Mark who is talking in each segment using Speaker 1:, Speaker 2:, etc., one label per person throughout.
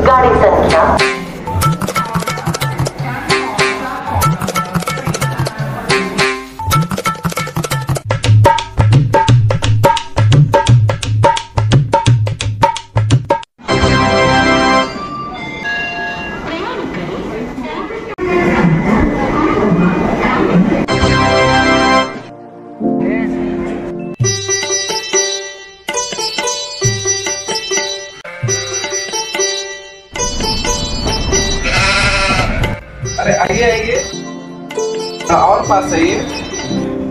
Speaker 1: गाड़ी संख्या
Speaker 2: अरे आइए आइए और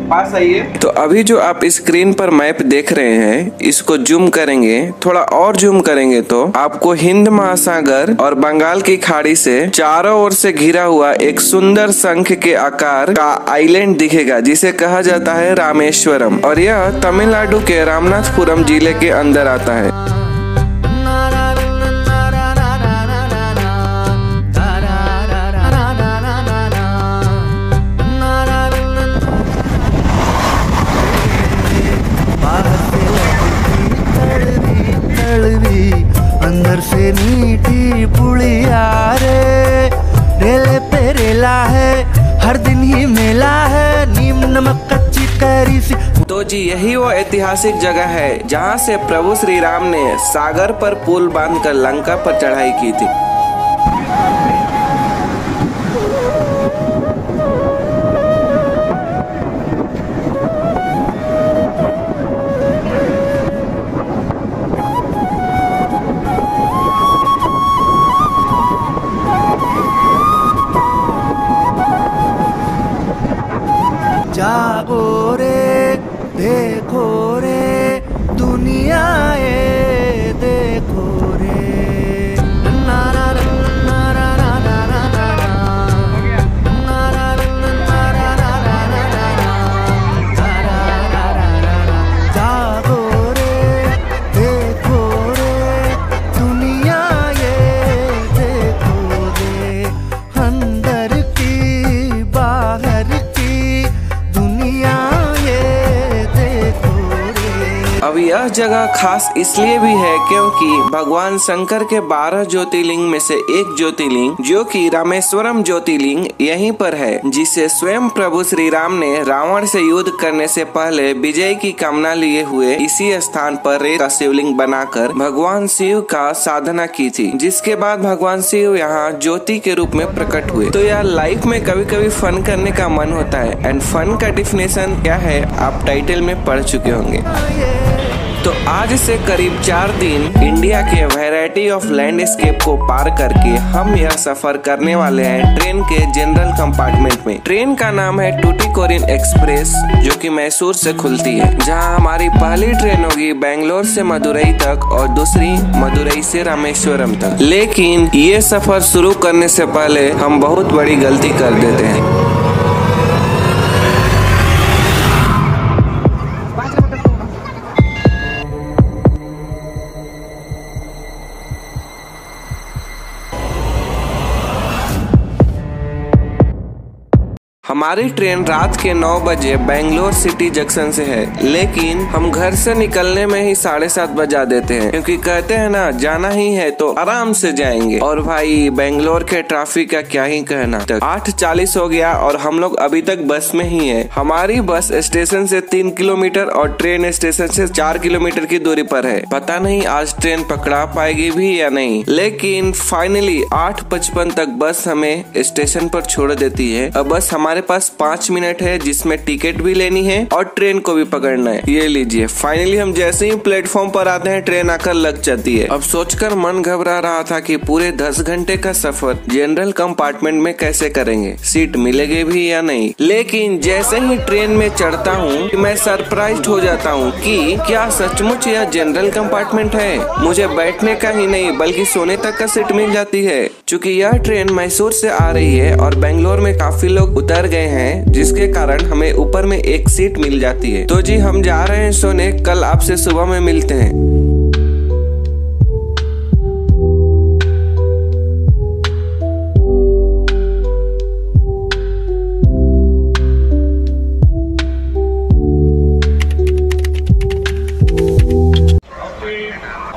Speaker 2: पास आइए। तो अभी जो आप स्क्रीन पर मैप देख रहे हैं, इसको जूम करेंगे, थोड़ा और जूम करेंगे तो आपको हिंद महासागर और बंगाल की खाड़ी से चारों ओर से घिरा हुआ एक सुंदर शंख के आकार का आइलैंड दिखेगा, जिसे कहा जाता है रामेश्वरम, और यह तमिलनाडु के रामनाथपुरम जिले के अंदर आता है।
Speaker 3: अंदर से मीठी पुड़िया रे, रेले पे रेला है, हर दिन ही मेला है, नीम नमक कच्ची कैरी सी।
Speaker 2: तो जी यही वो ऐतिहासिक जगह है जहाँ से प्रभु श्री राम ने सागर पर पुल बांधकर लंका पर चढ़ाई की थी।
Speaker 3: जागो रे देखो रे दुनिया ये देखो रे, नारा नारा नारा जागो रे देखो रे दुनिया ये देखो रे, अंदर की बाहर
Speaker 2: अब यह जगह खास इसलिए भी है क्योंकि भगवान शंकर के 12 ज्योतिर्लिंग में से एक ज्योतिर्लिंग जो कि रामेश्वरम ज्योतिर्लिंग यहीं पर है, जिसे स्वयं प्रभु श्री राम ने रावण से युद्ध करने से पहले विजय की कामना लिए हुए इसी स्थान पर एक शिवलिंग बनाकर भगवान शिव का साधना की थी, जिसके बाद भगवान शिव यहाँ ज्योति के रूप में प्रकट हुए। तो यार लाइफ में कभी कभी फन करने का मन होता है, एंड फन का डिफिनेशन क्या है आप टाइटल में पढ़ चुके होंगे। तो आज से करीब 4 दिन इंडिया के वैरायटी ऑफ लैंडस्केप को पार करके हम यह सफर करने वाले हैं ट्रेन के जनरल कंपार्टमेंट में। ट्रेन का नाम है टूटीकोरिन एक्सप्रेस, जो कि मैसूर से खुलती है, जहां हमारी पहली ट्रेन होगी बेंगलोर से मदुरई तक और दूसरी मदुरई से रामेश्वरम तक। लेकिन ये सफर शुरू करने से पहले हम बहुत बड़ी गलती कर देते हैं। हमारी ट्रेन रात के 9 बजे बेंगलोर सिटी जंक्शन से है, लेकिन हम घर से निकलने में ही 7:30 बजा देते हैं, क्योंकि कहते हैं ना जाना ही है तो आराम से जाएंगे। और भाई बेंगलोर के ट्रैफिक का क्या ही कहना। 8:40 हो गया और हम लोग अभी तक बस में ही है। हमारी बस स्टेशन से 3 किलोमीटर और ट्रेन स्टेशन से 4 किलोमीटर की दूरी पर है। पता नहीं आज ट्रेन पकड़ा पाएगी भी या नहीं, लेकिन फाइनली 8:55 तक बस हमें स्टेशन पर छोड़ देती है। अब बस हमारे पास 5 मिनट है, जिसमें टिकट भी लेनी है और ट्रेन को भी पकड़ना है। ये लीजिए, फाइनली हम जैसे ही प्लेटफॉर्म पर आते हैं ट्रेन आकर लग जाती है। अब सोचकर मन घबरा रहा था कि पूरे 10 घंटे का सफर जनरल कंपार्टमेंट में कैसे करेंगे, सीट मिलेगी भी या नहीं। लेकिन जैसे ही ट्रेन में चढ़ता हूँ मैं सरप्राइज्ड हो जाता हूँ कि क्या सचमुच यह जनरल कंपार्टमेंट है। मुझे बैठने का ही नहीं बल्कि सोने तक का सीट मिल जाती है। चूँकि यह ट्रेन मैसूर से आ रही है और बेंगलोर में काफी लोग उतर गए हैं, जिसके कारण हमें ऊपर में एक सीट मिल जाती है। तो जी हम जा रहे हैं सोने, कल आपसे सुबह में मिलते हैं।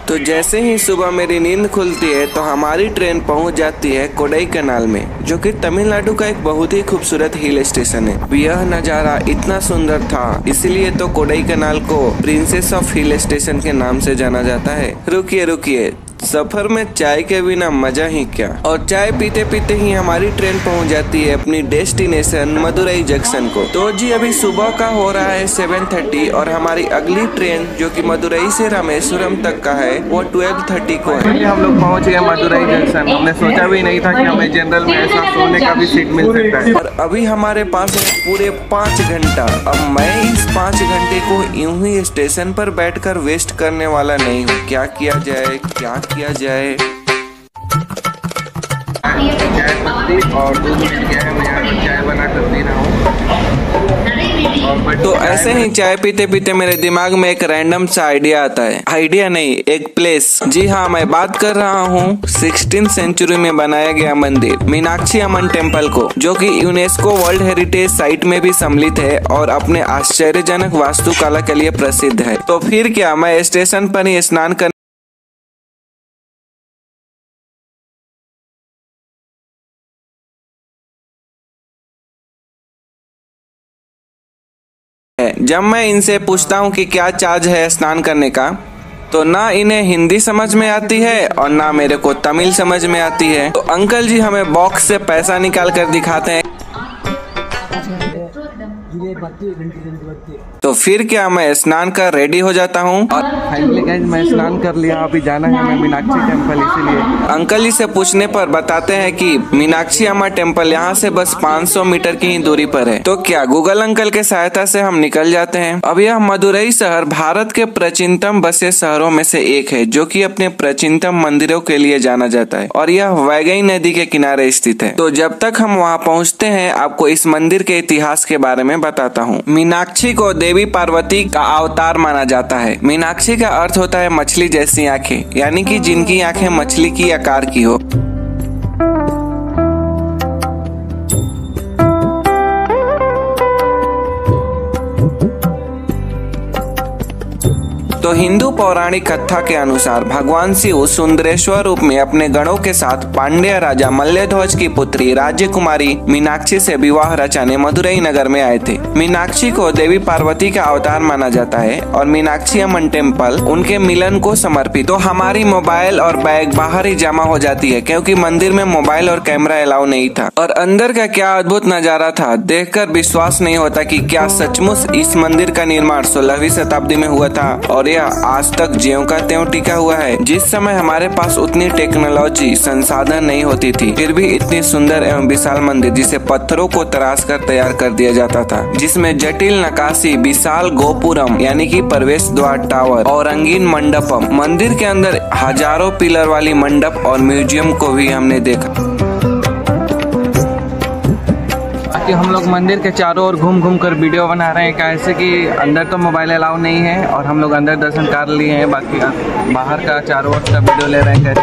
Speaker 2: तो जैसे ही सुबह मेरी नींद खुलती है तो हमारी ट्रेन पहुंच जाती है कोडाईकनाल में, जो कि तमिलनाडु का एक बहुत ही खूबसूरत हिल स्टेशन है। यह नज़ारा इतना सुंदर था, इसलिए तो कोडाईकनाल को प्रिंसेस ऑफ हिल स्टेशन के नाम से जाना जाता है। रुकिए, सफर में चाय के बिना मजा ही क्या। और चाय पीते पीते ही हमारी ट्रेन पहुंच जाती है अपनी डेस्टिनेशन मदुरई जंक्शन को। तो जी अभी सुबह का हो रहा है 7:30 और हमारी अगली ट्रेन जो कि मदुरई से रामेश्वरम तक का है वो 12:30 को है। हम लोग पहुंच गए मदुरई जंक्शन। हमने सोचा भी नहीं था कि हमें जनरल में ऐसा सोने का भी सीट मिल सकता है। और अभी हमारे पास है पूरे 5 घंटा। अब मैं इस 5 घंटे को यूं ही स्टेशन पर बैठकर वेस्ट करने वाला नहीं हूँ। क्या किया जाए चाय पत्ती और दूध मिल गया है। मैं यहाँ पर चाय बना कर पी रहा हूँ। तो ऐसे ही चाय पीते पीते मेरे दिमाग में एक रैंडम सा आइडिया आता है। आइडिया नहीं, एक प्लेस। जी हाँ, मैं बात कर रहा हूँ 16th सेंचुरी में बनाया गया मंदिर मीनाक्षी अम्मन टेम्पल को, जो कि यूनेस्को वर्ल्ड हेरिटेज साइट में भी सम्मिलित है और अपने आश्चर्यजनक वास्तुकला के लिए प्रसिद्ध है। तो फिर क्या, मैं स्टेशन पर ही स्नान कर जब मैं इनसे पूछता हूँ कि क्या चार्ज है स्नान करने का, तो ना इन्हें हिंदी समझ में आती है और ना मेरे को तमिल समझ में आती है। तो अंकल जी हमें बॉक्स से पैसा निकाल कर दिखाते हैं। तो फिर क्या, मैं स्नान कर रेडी हो जाता हूँ और फाइनली गाइस मैं स्नान कर लिया। अभी जाना है हमें मीनाक्षी टेम्पल, इसीलिए अंकल जी से पूछने पर बताते हैं कि मीनाक्षी अम्मा टेम्पल यहाँ से बस 500 मीटर की ही दूरी पर है। तो क्या, गूगल अंकल के सहायता से हम निकल जाते हैं। अब यह मदुरई शहर भारत के प्राचीनतम बसे शहरों में से एक है, जो कि अपने प्राचीनतम मंदिरों के लिए जाना जाता है और यह वैगई नदी के किनारे स्थित है। तो जब तक हम वहाँ पहुँचते हैं आपको इस मंदिर के इतिहास के बारे में बताता हूँ। मीनाक्षी को देवी पार्वती का अवतार माना जाता है। मीनाक्षी का अर्थ होता है मछली जैसी आंखें, यानी कि जिनकी आंखें मछली की आकार की हो। तो हिंदू पौराणिक कथा के अनुसार भगवान शिव सुंदरेश्वर रूप में अपने गणों के साथ पांड्य राजा मल्लध्वज की पुत्री राजकुमारी मीनाक्षी से विवाह रचाने मदुरई नगर में आए थे। मीनाक्षी को देवी पार्वती का अवतार माना जाता है और मीनाक्षी अम्मन टेम्पल उनके मिलन को समर्पित। तो हमारी मोबाइल और बैग बाहर ही जमा हो जाती है, क्योंकि मंदिर में मोबाइल और कैमरा अलाउ नहीं था। और अंदर का क्या अद्भुत नजारा था, देखकर विश्वास नहीं होता कि क्या सचमुच इस मंदिर का निर्माण 16वीं शताब्दी में हुआ था और आज तक ज्यों का त्यों टिका हुआ है। जिस समय हमारे पास उतनी टेक्नोलॉजी संसाधन नहीं होती थी, फिर भी इतनी सुंदर एवं विशाल मंदिर जिसे पत्थरों को तराश कर तैयार कर दिया जाता था, जिसमें जटिल नक्काशी, विशाल गोपुरम यानी कि प्रवेश द्वार, टावर और रंगीन मंडपम, मंदिर के अंदर हजारों पिलर वाली मंडप और म्यूजियम को भी हमने देखा। कि हम लोग मंदिर के चारों ओर घूम घूम कर वीडियो बना रहे हैं, कैसे कि अंदर तो मोबाइल अलाउ नहीं है और हम लोग अंदर दर्शन कर लिए हैं, बाकी बाहर का चारों ओर का वीडियो ले रहे हैं कैसे।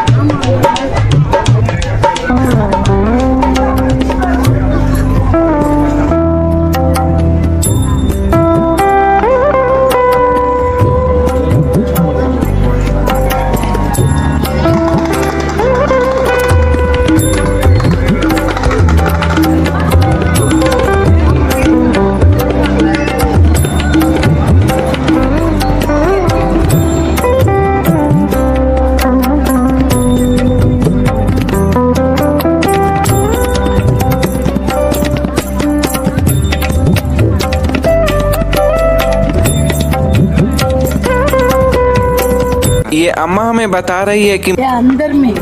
Speaker 2: ये अम्मा हमें बता रही है कि
Speaker 1: अंदर में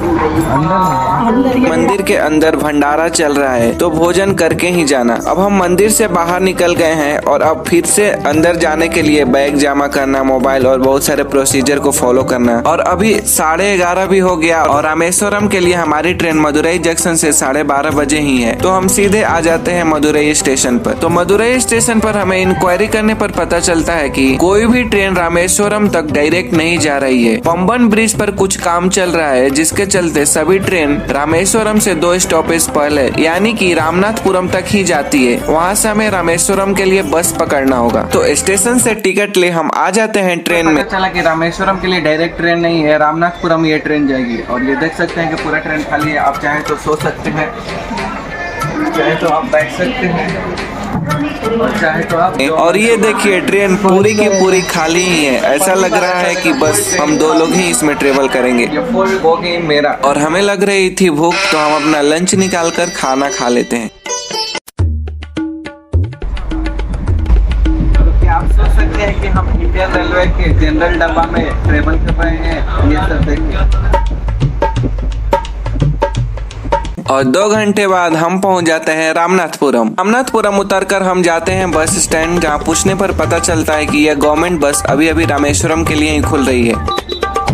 Speaker 2: मंदिर के अंदर भंडारा चल रहा है, तो भोजन करके ही जाना। अब हम मंदिर से बाहर निकल गए हैं और अब फिर से अंदर जाने के लिए बैग जमा करना, मोबाइल और बहुत सारे प्रोसीजर को फॉलो करना। और अभी 11:30 भी हो गया और रामेश्वरम के लिए हमारी ट्रेन मदुरई जंक्शन से 12:30 बजे ही है। तो हम सीधे आ जाते हैं मदुरई स्टेशन पर। तो मदुरई स्टेशन पर हमें इंक्वायरी करने पर पता चलता है कि कोई भी ट्रेन रामेश्वरम तक डायरेक्ट नहीं जा रही है। पंबन ब्रिज पर कुछ काम चल रहा है, जिसके चलते सभी ट्रेन रामेश्वरम से 2 स्टॉपेज पहले यानी कि रामनाथपुरम तक ही जाती है। वहाँ से हमें रामेश्वरम के लिए बस पकड़ना होगा। तो स्टेशन से टिकट ले हम आ जाते हैं ट्रेन में।
Speaker 1: चला कि रामेश्वरम के लिए डायरेक्ट ट्रेन नहीं है, रामनाथपुरम ये ट्रेन जाएगी। और ये देख सकते हैं कि पूरा ट्रेन खाली है। आप चाहे तो सो सकते हैं, चाहे तो आप बैठ सकते हैं, और चाहे तो आप।
Speaker 2: और ये देखिए ट्रेन पूरी की पूरी खाली ही है। ऐसा लग रहा है कि बस हम 2 लोग ही इसमें ट्रेवल करेंगे।
Speaker 1: ये फुल बोगी मेरा।
Speaker 2: और हमें लग रही थी भूख, तो हम अपना लंच निकाल कर खाना खा लेते हैं।
Speaker 1: आप सोच सकते हैं कि हम इंडियन रेलवे के जनरल डब्बा में ट्रेवल कर रहे हैं। ये सब देखिए।
Speaker 2: और 2 घंटे बाद हम पहुंच जाते हैं रामनाथपुरम। रामनाथपुरम उतरकर हम जाते हैं बस स्टैंड, जहां पूछने पर पता चलता है कि यह गवर्नमेंट बस अभी अभी रामेश्वरम के लिए ही खुल रही है।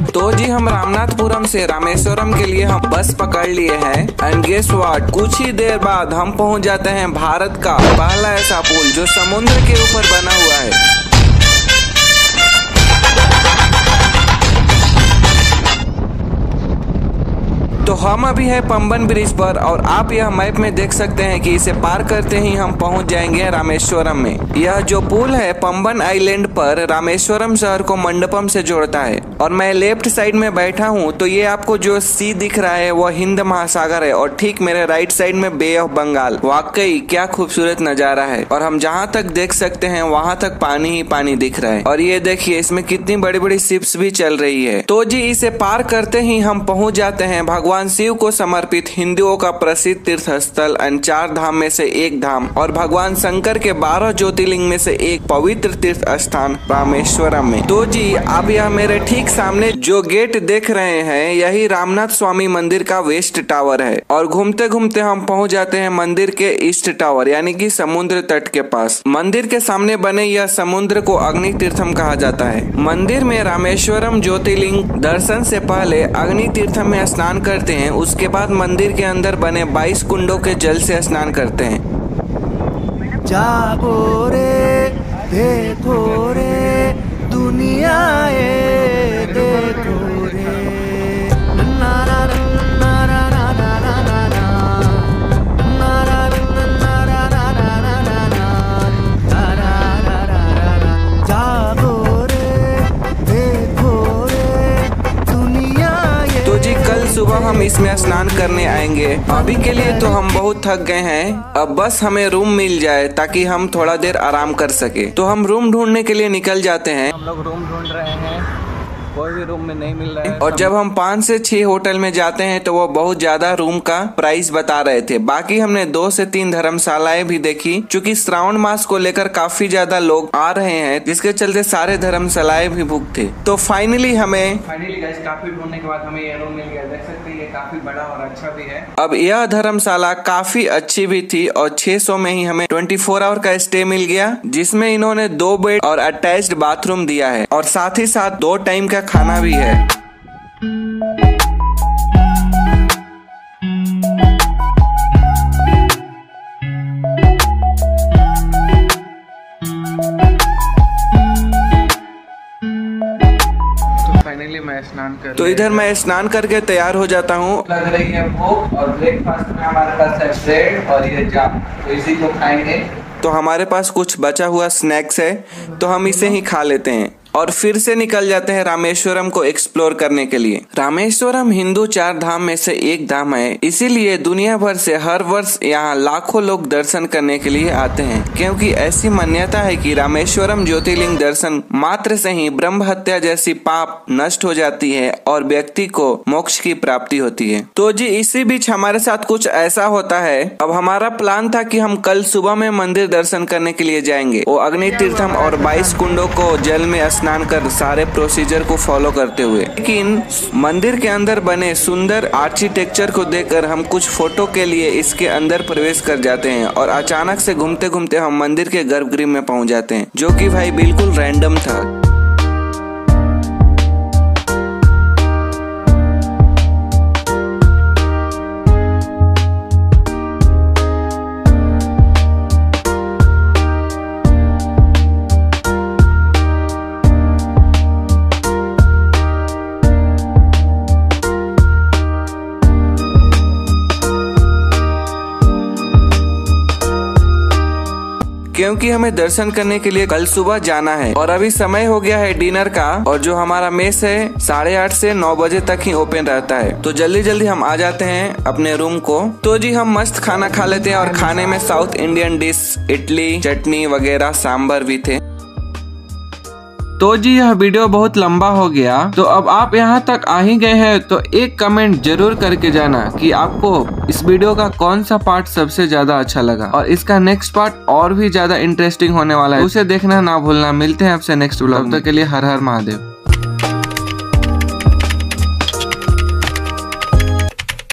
Speaker 2: तो जी हम रामनाथपुरम से रामेश्वरम के लिए हम बस पकड़ लिए हैं। एंड गेस व्हाट, कुछ ही देर बाद हम पहुंच जाते हैं भारत का पहला ऐसा पुल जो समुद्र के ऊपर बना हुआ है। तो हम अभी है पंबन ब्रिज पर, और आप यह मैप में देख सकते हैं कि इसे पार करते ही हम पहुंच जाएंगे रामेश्वरम में। यह जो पुल है पंबन आइलैंड पर रामेश्वरम शहर को मंडपम से जोड़ता है। और मैं लेफ्ट साइड में बैठा हूं, तो ये आपको जो सी दिख रहा है वो हिंद महासागर है, और ठीक मेरे राइट साइड में बे ऑफ बंगाल। वाकई क्या खूबसूरत नजारा है। और हम जहाँ तक देख सकते हैं वहां तक पानी ही पानी दिख रहा है। और ये देखिए इसमें कितनी बड़ी बड़ी शिप्स भी चल रही है। तो जी इसे पार करते ही हम पहुंच जाते हैं भगवान शिव को समर्पित हिंदुओं का प्रसिद्ध तीर्थ स्थल 4 धाम में से एक धाम, और भगवान शंकर के 12 ज्योतिर्लिंग में से एक पवित्र तीर्थ स्थान रामेश्वरम में। तो जी आप यह मेरे ठीक सामने जो गेट देख रहे हैं, यही रामनाथ स्वामी मंदिर का वेस्ट टावर है। और घूमते घूमते हम पहुंच जाते हैं मंदिर के ईस्ट टावर यानी कि समुद्र तट के पास। मंदिर के सामने बने यह समुद्र को अग्नि तीर्थम कहा जाता है। मंदिर में रामेश्वरम ज्योतिर्लिंग दर्शन से पहले अग्नि तीर्थम में स्नान करते हैं। उसके बाद मंदिर के अंदर बने 22 कुंडों के जल से स्नान करते हैं।
Speaker 3: जागो रे देखो रे दुनिया ये देखो रे ना ना ना ना ना ना ना ना ना ना ना ना। जागो रे देखो रे दुनिया ये।
Speaker 2: तो जी कल सुबह हम इसमें स्नान करने आएंगे। अभी के लिए तो हम बहुत थक गए हैं, अब बस हमें रूम मिल जाए ताकि हम थोड़ा देर आराम कर सके। तो हम रूम ढूंढने के लिए निकल जाते हैं।
Speaker 1: हम लोग रूम ढूंढ रहे हैं, कोई भी रूम में नहीं मिल रहा है।
Speaker 2: और जब हम 5 से 6 होटल में जाते हैं तो वो बहुत ज्यादा रूम का प्राइस बता रहे थे। बाकी हमने 2 से 3 धर्मशालाएं भी देखी, क्योंकि श्रावण मास को लेकर काफी ज्यादा लोग आ रहे हैं, जिसके चलते सारे धर्मशालाएं भी बुक थे। तो फाइनली
Speaker 1: गाइस काफी ढूंढने के बाद हमें ये रूम मिल गया। देख सकते हैं ये काफी बड़ा और अच्छा भी है।
Speaker 2: अब यह धर्मशाला काफी अच्छी भी थी, और 600 में ही हमें 24 आवर का स्टे मिल गया, जिसमें इन्होंने 2 बेड और अटैच्ड बाथरूम दिया है, और साथ ही साथ 2 टाइम का खाना भी है। तो इधर मैं स्नान करके तैयार हो जाता हूँ।
Speaker 1: लग रही है भूख, और ब्रेकफास्ट में हमारे पास है ब्रेड और ये जाम, तो इसी को खाएंगे।
Speaker 2: तो हमारे पास कुछ बचा हुआ स्नैक्स है, तो हम इसे ही खा लेते हैं। और फिर से निकल जाते हैं रामेश्वरम को एक्सप्लोर करने के लिए। रामेश्वरम हिंदू 4 धाम में से एक धाम है, इसीलिए दुनिया भर से हर वर्ष यहाँ लाखों लोग दर्शन करने के लिए आते हैं, क्योंकि ऐसी मान्यता है कि रामेश्वरम ज्योतिर्लिंग दर्शन मात्र से ही ब्रह्म हत्या जैसी पाप नष्ट हो जाती है और व्यक्ति को मोक्ष की प्राप्ति होती है। तो जी इसी बीच हमारे साथ कुछ ऐसा होता है। अब हमारा प्लान था कि हम कल सुबह में मंदिर दर्शन करने के लिए जाएंगे, वो अग्नि तीर्थम और 22 कुंडों को जल में स्नान कर सारे प्रोसीजर को फॉलो करते हुए। लेकिन मंदिर के अंदर बने सुंदर आर्किटेक्चर को देखकर हम कुछ फोटो के लिए इसके अंदर प्रवेश कर जाते हैं, और अचानक से घूमते घूमते हम मंदिर के गर्भगृह में पहुंच जाते हैं, जो कि भाई बिल्कुल रैंडम था। क्योंकि हमें दर्शन करने के लिए कल सुबह जाना है। और अभी समय हो गया है डिनर का, और जो हमारा मेस है 8:30 से 9 बजे तक ही ओपन रहता है। तो जल्दी जल्दी हम आ जाते हैं अपने रूम को। तो जी हम मस्त खाना खा लेते हैं, और खाने में साउथ इंडियन डिश, इडली, चटनी वगैरह, सांभर भी थे। तो जी यह वीडियो बहुत लंबा हो गया, तो अब आप यहाँ तक आ ही गए हैं तो एक कमेंट जरूर करके जाना कि आपको इस वीडियो का कौन सा पार्ट सबसे ज्यादा अच्छा लगा, और इसका नेक्स्ट पार्ट और भी ज्यादा इंटरेस्टिंग होने वाला है, उसे देखना ना भूलना। मिलते हैं आपसे नेक्स्ट व्लॉग, तब तक के लिए हर हर महादेव।